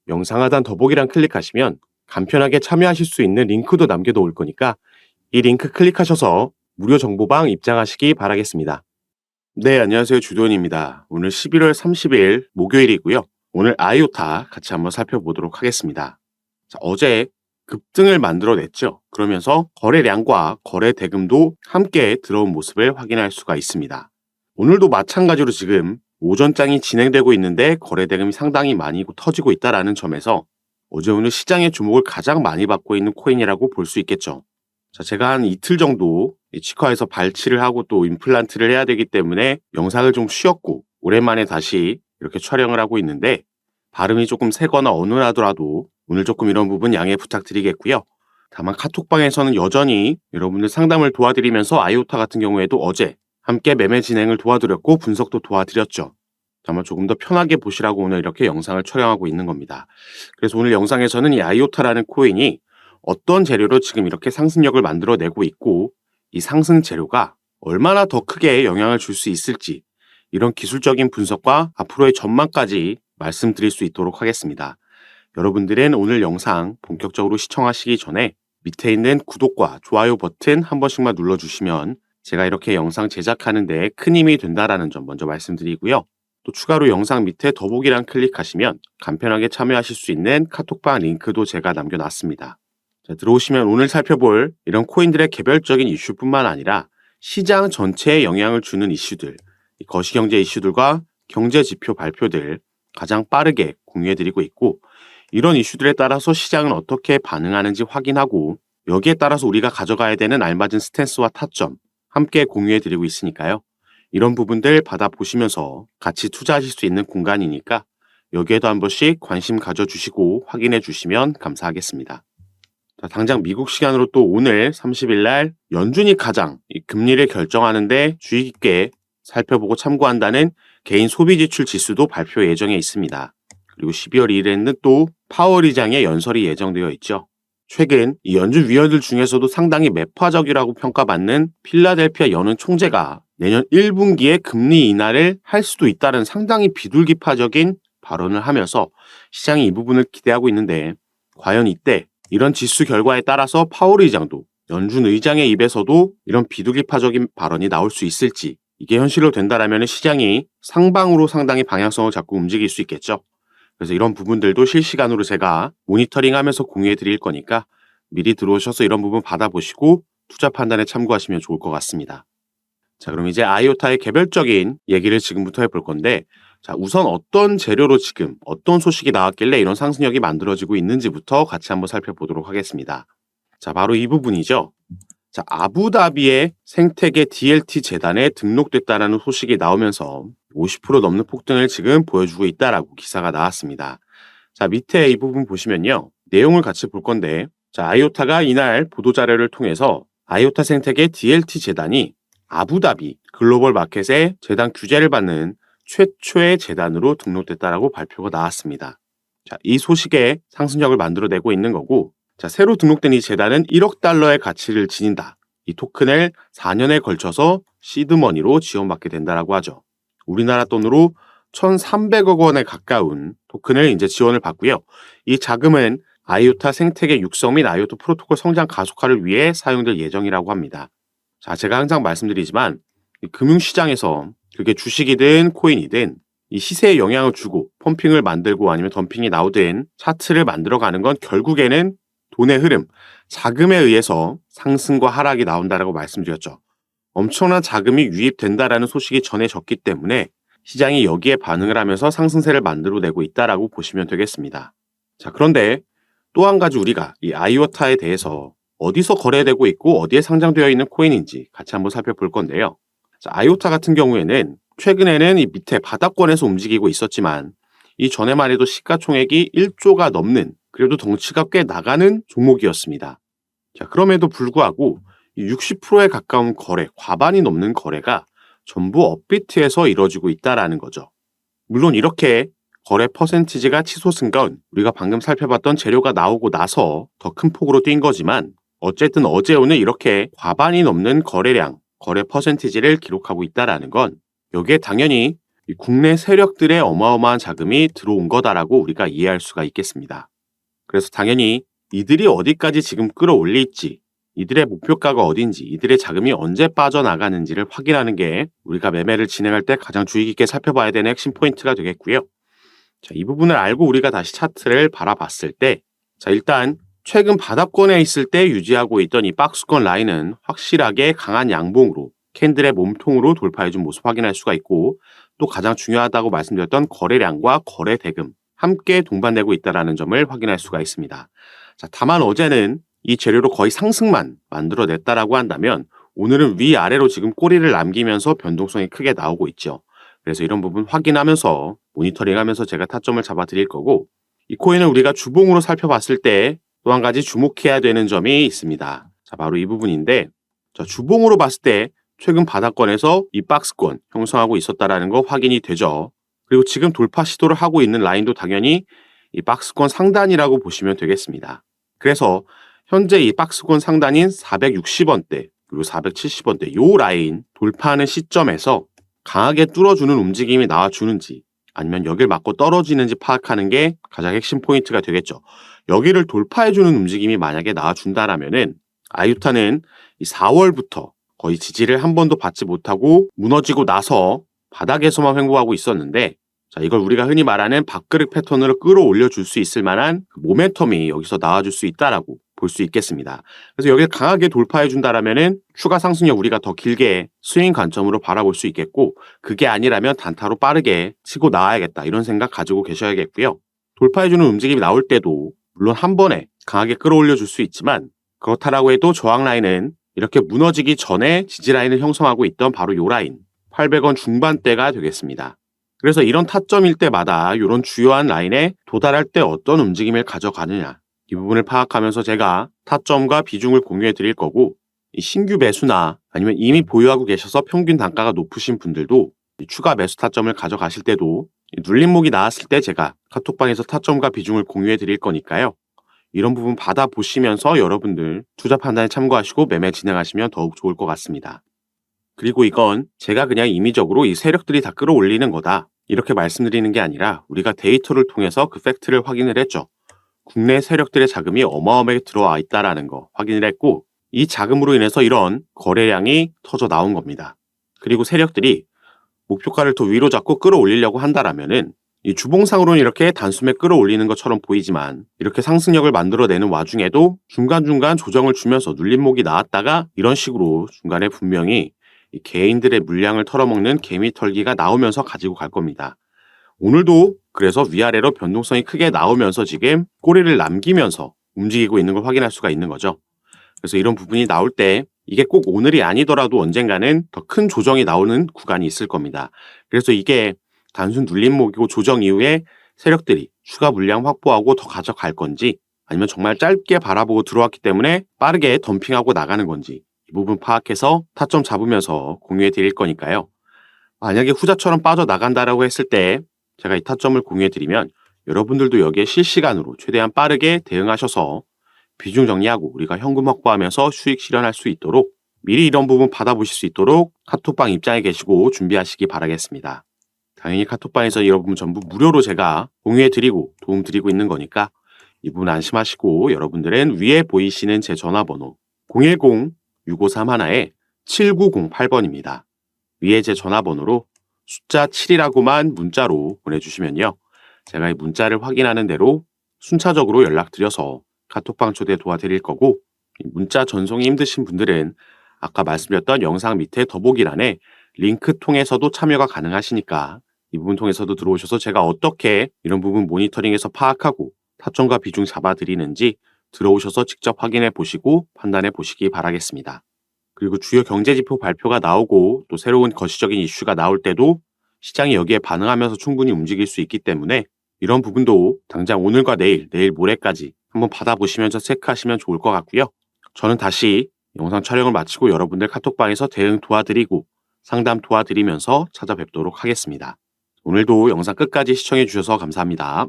영상 하단 더보기란 클릭하시면 간편하게 참여하실 수 있는 링크도 남겨놓을 거니까 이 링크 클릭하셔서 무료 정보방 입장하시기 바라겠습니다. 네, 안녕하세요. 주도현입니다. 오늘 11월 30일 목요일이고요. 오늘 아이오타 같이 한번 살펴보도록 하겠습니다. 자, 어제 급등을 만들어냈죠. 그러면서 거래량과 거래 대금도 함께 들어온 모습을 확인할 수가 있습니다. 오늘도 마찬가지로 지금 오전장이 진행되고 있는데 거래 대금이 상당히 많이 터지고 있다는 점에서 어제 오늘 시장의 주목을 가장 많이 받고 있는 코인이라고 볼 수 있겠죠. 자, 제가 한 이틀 정도 치과에서 발치를 하고 또 임플란트를 해야 되기 때문에 영상을 좀 쉬었고 오랜만에 다시 이렇게 촬영을 하고 있는데 발음이 조금 세거나 어눌하더라도 오늘 조금 이런 부분 양해 부탁드리겠고요. 다만 카톡방에서는 여전히 여러분들 상담을 도와드리면서 아이오타 같은 경우에도 어제 함께 매매 진행을 도와드렸고 분석도 도와드렸죠. 다만 조금 더 편하게 보시라고 오늘 이렇게 영상을 촬영하고 있는 겁니다. 그래서 오늘 영상에서는 이 아이오타라는 코인이 어떤 재료로 지금 이렇게 상승력을 만들어내고 있고 이 상승 재료가 얼마나 더 크게 영향을 줄 수 있을지 이런 기술적인 분석과 앞으로의 전망까지 말씀드릴 수 있도록 하겠습니다. 여러분들은 오늘 영상 본격적으로 시청하시기 전에 밑에 있는 구독과 좋아요 버튼 한 번씩만 눌러주시면 제가 이렇게 영상 제작하는 데 큰 힘이 된다는 점 먼저 말씀드리고요. 또 추가로 영상 밑에 더보기란 클릭하시면 간편하게 참여하실 수 있는 카톡방 링크도 제가 남겨놨습니다. 자, 들어오시면 오늘 살펴볼 이런 코인들의 개별적인 이슈뿐만 아니라 시장 전체에 영향을 주는 이슈들, 거시경제 이슈들과 경제지표 발표들 가장 빠르게 공유해드리고 있고 이런 이슈들에 따라서 시장은 어떻게 반응하는지 확인하고 여기에 따라서 우리가 가져가야 되는 알맞은 스탠스와 타점 함께 공유해드리고 있으니까요. 이런 부분들 받아보시면서 같이 투자하실 수 있는 공간이니까 여기에도 한 번씩 관심 가져주시고 확인해 주시면 감사하겠습니다. 자, 당장 미국 시간으로 또 오늘 30일 날 연준이 가장 금리를 결정하는데 주의 깊게 살펴보고 참고한다는 개인 소비 지출 지수도 발표 예정에 있습니다. 그리고 12월 2일에는 또 파월 의장의 연설이 예정되어 있죠. 최근 이 연준 위원들 중에서도 상당히 매파적이라고 평가받는 필라델피아 연은 총재가 내년 1분기에 금리 인하를 할 수도 있다는 상당히 비둘기파적인 발언을 하면서 시장이 이 부분을 기대하고 있는데 과연 이때 이런 지수 결과에 따라서 파월 의장도 연준 의장의 입에서도 이런 비둘기파적인 발언이 나올 수 있을지 이게 현실로 된다라면 시장이 상방으로 상당히 방향성을 잡고 움직일 수 있겠죠. 그래서 이런 부분들도 실시간으로 제가 모니터링하면서 공유해 드릴 거니까 미리 들어오셔서 이런 부분 받아보시고 투자 판단에 참고하시면 좋을 것 같습니다. 자, 그럼 이제 아이오타의 개별적인 얘기를 지금부터 해볼 건데 자, 우선 어떤 재료로 지금 어떤 소식이 나왔길래 이런 상승력이 만들어지고 있는지부터 같이 한번 살펴보도록 하겠습니다. 자, 바로 이 부분이죠. 자, 아부다비의 생태계 DLT 재단에 등록됐다는 소식이 나오면서 50% 넘는 폭등을 지금 보여주고 있다라고 기사가 나왔습니다. 자, 밑에 이 부분 보시면요. 내용을 같이 볼 건데 자, 아이오타가 이날 보도자료를 통해서 아이오타 생태계 DLT 재단이 아부다비 글로벌 마켓에 재단 규제를 받는 최초의 재단으로 등록됐다라고 발표가 나왔습니다. 자, 이 소식에 상승력을 만들어내고 있는 거고 자, 새로 등록된 이 재단은 1억 달러의 가치를 지닌다. 이 토큰을 4년에 걸쳐서 시드머니로 지원받게 된다라고 하죠. 우리나라 돈으로 1,300억 원에 가까운 토큰을 이제 지원을 받고요. 이 자금은 아이오타 생태계 육성 및 아이오타 프로토콜 성장 가속화를 위해 사용될 예정이라고 합니다. 자, 제가 항상 말씀드리지만 이 금융시장에서 그게 주식이든 코인이든 이 시세에 영향을 주고 펌핑을 만들고 아니면 덤핑이 나오든 차트를 만들어가는 건 결국에는 돈의 흐름, 자금에 의해서 상승과 하락이 나온다라고 말씀드렸죠. 엄청난 자금이 유입된다라는 소식이 전해졌기 때문에 시장이 여기에 반응을 하면서 상승세를 만들어내고 있다라고 보시면 되겠습니다. 자, 그런데 또 한 가지 우리가 이 아이오타에 대해서 어디서 거래되고 있고 어디에 상장되어 있는 코인인지 같이 한번 살펴볼 건데요. 자, 아이오타 같은 경우에는 최근에는 이 밑에 바닥권에서 움직이고 있었지만 이 전에만 해도 시가총액이 1조가 넘는 그래도 덩치가 꽤 나가는 종목이었습니다. 자, 그럼에도 불구하고 60%에 가까운 거래, 과반이 넘는 거래가 전부 업비트에서 이루어지고 있다라는 거죠. 물론 이렇게 거래 퍼센티지가 치솟은 건 우리가 방금 살펴봤던 재료가 나오고 나서 더 큰 폭으로 뛴 거지만 어쨌든 어제 오늘 이렇게 과반이 넘는 거래량, 거래 퍼센티지를 기록하고 있다라는 건 여기에 당연히 이 국내 세력들의 어마어마한 자금이 들어온 거다라고 우리가 이해할 수가 있겠습니다. 그래서 당연히 이들이 어디까지 지금 끌어올릴지, 이들의 목표가가 어딘지, 이들의 자금이 언제 빠져나가는지를 확인하는 게 우리가 매매를 진행할 때 가장 주의 깊게 살펴봐야 되는 핵심 포인트가 되겠고요. 자, 이 부분을 알고 우리가 다시 차트를 바라봤을 때, 자, 일단 최근 바닥권에 있을 때 유지하고 있던 이 박스권 라인은 확실하게 강한 양봉으로 캔들의 몸통으로 돌파해준 모습 확인할 수가 있고, 또 가장 중요하다고 말씀드렸던 거래량과 거래 대금 함께 동반되고 있다는 점을 확인할 수가 있습니다. 자, 다만 어제는 이 재료로 거의 상승만 만들어냈다라고 한다면 오늘은 위아래로 지금 꼬리를 남기면서 변동성이 크게 나오고 있죠. 그래서 이런 부분 확인하면서 모니터링하면서 제가 타점을 잡아드릴 거고, 이 코인을 우리가 주봉으로 살펴봤을 때 또 한 가지 주목해야 되는 점이 있습니다. 자, 바로 이 부분인데, 자, 주봉으로 봤을 때 최근 바닥권에서 이 박스권 형성하고 있었다라는 거 확인이 되죠. 그리고 지금 돌파 시도를 하고 있는 라인도 당연히 이 박스권 상단이라고 보시면 되겠습니다. 그래서 현재 이 박스권 상단인 460원대 그리고 470원대 요 라인 돌파하는 시점에서 강하게 뚫어주는 움직임이 나와주는지 아니면 여길 맞고 떨어지는지 파악하는 게 가장 핵심 포인트가 되겠죠. 여기를 돌파해주는 움직임이 만약에 나와준다라면은 아유타는 이 4월부터 거의 지지를 한 번도 받지 못하고 무너지고 나서 바닥에서만 횡보하고 있었는데, 자, 이걸 우리가 흔히 말하는 밥그릇 패턴으로 끌어올려 줄 수 있을 만한 모멘텀이 여기서 나와줄 수 있다라고 볼 수 있겠습니다. 그래서 여기를 강하게 돌파해 준다라면은 추가 상승력 우리가 더 길게 스윙 관점으로 바라볼 수 있겠고, 그게 아니라면 단타로 빠르게 치고 나와야겠다 이런 생각 가지고 계셔야겠고요. 돌파해 주는 움직임이 나올 때도 물론 한 번에 강하게 끌어올려 줄 수 있지만, 그렇다라고 해도 저항 라인은 이렇게 무너지기 전에 지지 라인을 형성하고 있던 바로 이 라인 800원 중반대가 되겠습니다. 그래서 이런 타점일 때마다 이런 주요한 라인에 도달할 때 어떤 움직임을 가져가느냐, 이 부분을 파악하면서 제가 타점과 비중을 공유해 드릴 거고, 이 신규 매수나 아니면 이미 보유하고 계셔서 평균 단가가 높으신 분들도 이 추가 매수 타점을 가져가실 때도 이 눌림목이 나왔을 때 제가 카톡방에서 타점과 비중을 공유해 드릴 거니까요. 이런 부분 받아보시면서 여러분들 투자 판단에 참고하시고 매매 진행하시면 더욱 좋을 것 같습니다. 그리고 이건 제가 그냥 임의적으로 이 세력들이 다 끌어올리는 거다 이렇게 말씀드리는 게 아니라 우리가 데이터를 통해서 그 팩트를 확인을 했죠. 국내 세력들의 자금이 어마어마하게 들어와 있다는 거 확인을 했고, 이 자금으로 인해서 이런 거래량이 터져 나온 겁니다. 그리고 세력들이 목표가를 더 위로 잡고 끌어올리려고 한다라면은 이 주봉상으로는 이렇게 단숨에 끌어올리는 것처럼 보이지만 이렇게 상승력을 만들어내는 와중에도 중간중간 조정을 주면서 눌림목이 나왔다가 이런 식으로 중간에 분명히 이 개인들의 물량을 털어먹는 개미털기가 나오면서 가지고 갈 겁니다. 오늘도 그래서 위아래로 변동성이 크게 나오면서 지금 꼬리를 남기면서 움직이고 있는 걸 확인할 수가 있는 거죠. 그래서 이런 부분이 나올 때 이게 꼭 오늘이 아니더라도 언젠가는 더 큰 조정이 나오는 구간이 있을 겁니다. 그래서 이게 단순 눌림목이고 조정 이후에 세력들이 추가 물량 확보하고 더 가져갈 건지, 아니면 정말 짧게 바라보고 들어왔기 때문에 빠르게 덤핑하고 나가는 건지, 이 부분 파악해서 타점 잡으면서 공유해 드릴 거니까요. 만약에 후자처럼 빠져나간다라고 했을 때 제가 이 타점을 공유해 드리면 여러분들도 여기에 실시간으로 최대한 빠르게 대응하셔서 비중 정리하고 우리가 현금 확보하면서 수익 실현할 수 있도록 미리 이런 부분 받아보실 수 있도록 카톡방 입장에 계시고 준비하시기 바라겠습니다. 당연히 카톡방에서 이런 부분 전부 무료로 제가 공유해 드리고 도움 드리고 있는 거니까 이 부분 안심하시고, 여러분들은 위에 보이시는 제 전화번호 010-6501-7908번입니다. 위에 제 전화번호로 숫자 7이라고만 문자로 보내주시면요, 제가 이 문자를 확인하는 대로 순차적으로 연락드려서 카톡방 초대 도와드릴 거고, 문자 전송이 힘드신 분들은 아까 말씀드렸던 영상 밑에 더보기란에 링크 통해서도 참여가 가능하시니까 이 부분 통해서도 들어오셔서 제가 어떻게 이런 부분 모니터링해서 파악하고 타점과 비중 잡아드리는지 들어오셔서 직접 확인해 보시고 판단해 보시기 바라겠습니다. 그리고 주요 경제지표 발표가 나오고 또 새로운 거시적인 이슈가 나올 때도 시장이 여기에 반응하면서 충분히 움직일 수 있기 때문에 이런 부분도 당장 오늘과 내일 모레까지 한번 받아보시면서 체크하시면 좋을 것 같고요. 저는 다시 영상 촬영을 마치고 여러분들 카톡방에서 대응 도와드리고 상담 도와드리면서 찾아뵙도록 하겠습니다. 오늘도 영상 끝까지 시청해 주셔서 감사합니다.